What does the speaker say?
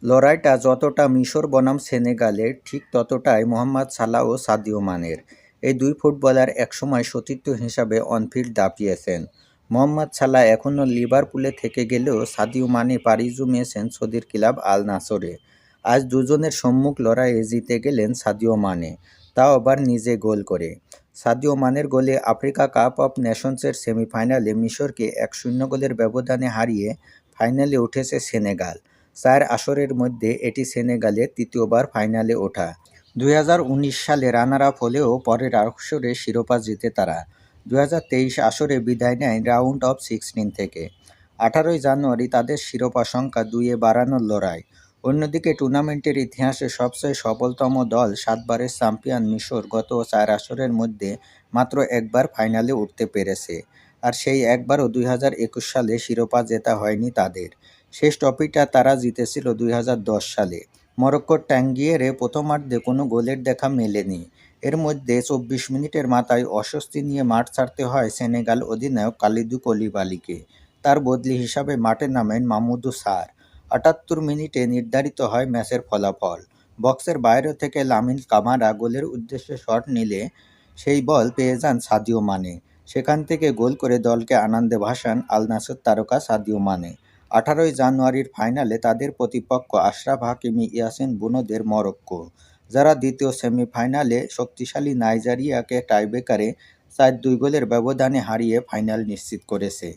লড়াইটা যতটা মিশর বনাম সেনেগালের, ঠিক ততটাই মোহাম্মদ সালাহ ও সাদিও মানের। এই দুই ফুটবলার একসময় সতীর্থ হিসাবে অনফিল্ড দাপিয়েছেন। মোহাম্মদ সালাহ এখনও লিভারপুলে থেকে গেলেও সাদিও মানে পাড়ি জমিয়েছেন সৌদির ক্লাব আল নাসরে। আজ দুজনের সম্মুখ লড়াইয়ে জিতে গেলেন সাদিও মানে, তাও আবার নিজে গোল করে। সাদিও মানের গোলে আফ্রিকা কাপ অফ নেশনসের সেমিফাইনালে মিশরকে ১-০ গোলের ব্যবধানে হারিয়ে ফাইনালে উঠেছে সেনেগাল। ৪ আসরের মধ্যে এটি সেনেগালের তৃতীয়বার ফাইনালে ওঠা। ২০১৯ সালে রানার আপ হলেও পরের আসরে শিরোপা জিতে তারা। ২০২৩ আসরে বিদায় নেয় রাউন্ড অফ 16 থেকে। ১৮ই জানুয়ারি তাদের শিরোপা সংখ্যা ২-এ বাড়ানোর লড়াই। অন্যদিকে টুর্নামেন্টের ইতিহাসে সবচেয়ে সফলতম দল ৭ বারের চ্যাম্পিয়ন মিশর গত ৪ আসরের মধ্যে মাত্র একবার ফাইনালে উঠতে পেরেছে। আর সেই একবারও ২০২১ সালে শিরোপা জেতা হয়নি তাদের। শেষ ট্রফিটা তারা জিতেছিল ২০১০ সালে। মরক্কোর টাঙ্গিয়েরে প্রথমার্ধে কোনো গোলের দেখা মেলেনি। এর মধ্যে ২৪ মিনিটের মাথায় অস্বস্তি নিয়ে মাঠ ছাড়তে হয় সেনেগাল অধিনায়ক কালিদু কলিবালিকে। তার বদলি হিসাবে মাঠে নামেন মামুদু সার। ৭৮ মিনিটে নির্ধারিত হয় ম্যাচের ফলাফল। বক্সের বাইরে থেকে লামিন কামারা গোলের উদ্দেশ্যে শট নিলে সেই বল পেয়ে যান সাদিও মানে। সেখান থেকে গোল করে দলকে আনন্দে ভাসান আল নাসর তারকা সাদিও মানে। ১৮ই জানুয়ারির ফাইনালে তাদের প্রতিপক্ষ আশরাফ হাকিমি ইয়াসিন বুনোদের মরক্কো, যারা দ্বিতীয় সেমিফাইনালে শক্তিশালী নাইজেরিয়াকে টাইব্রেকারে ৪-২ গোলের ব্যবধানে হারিয়ে ফাইনাল নিশ্চিত করেছে।